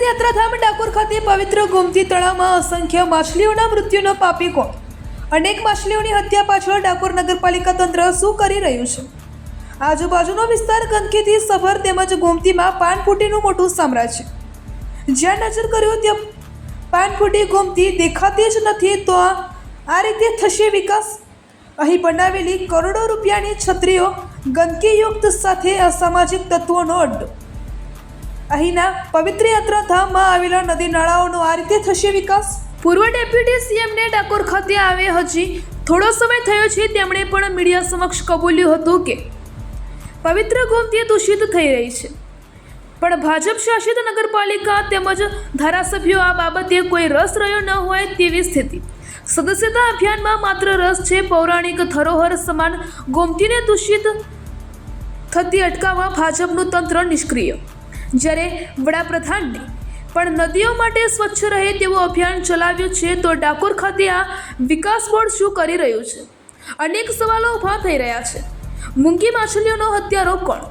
યાત્રાધામ ડાકોર ખાતે પવિત્ર ગોમતી તળાવમાં અસંખ્ય માછલીઓના મૃત્યુનો પાપી કોણ? અનેક માછલીઓની હત્યા પાછળ ડાકોર નગરપાલિકા તંત્ર શું કરી રહ્યું છે? આજુબાજુનો વિસ્તાર ગંદકીથી સભર તેમજ ગોમતીમાં પાનફૂટીનું મોટું સામ્રાજ્ય. જ્યાં નજર કર્યો ત્યાં પાનફૂટી ગોમતી દેખાતી જ નથી, તો આ રીતે થશે વિકાસ? અહીં બનાવેલી કરોડો રૂપિયાની છત્રીઓ ગંદકીયુક્ત સાથે અસામાજિક તત્વોનો અડ્ડો. અહીંના પવિત્ર યાત્રાધામમાં આવેલા નદી નાળાઓનો આ રીતે થશે વિકાસ? પૂર્વ ડેપ્યુટી સીએમને ડાકોર ખાતે આવે હજી થોડો સમય થયો છે. તેમણે પણ મીડિયા સમક્ષ કબૂલ્યું હતું કે પવિત્ર ગોમતી દૂષિત થઈ રહી છે, પણ ભાજપ શાસિત નગરપાલિકા તેમજ ધારાસભ્યો આ બાબતે કોઈ રસ રહ્યો ન હોય તેવી સ્થિતિ. સદસ્યતા અભિયાનમાં માત્ર રસ છે પૌરાણિક ધરોહર સમાન ગોમતીને દૂષિત થતી અટકાવવા ભાજપનું તંત્ર નિષ્ક્રિય. જ્યારે વડાપ્રધાનને પણ નદીઓ માટે સ્વચ્છ રહે તેવું અભિયાન ચલાવ્યું છે, તો ડાકોર ખાતે આ વિકાસ બોર્ડ શું કરી રહ્યું છે? અનેક સવાલો ઊભા થઈ રહ્યા છે. મૂંગી માછલીઓનો હત્યારો કોણ?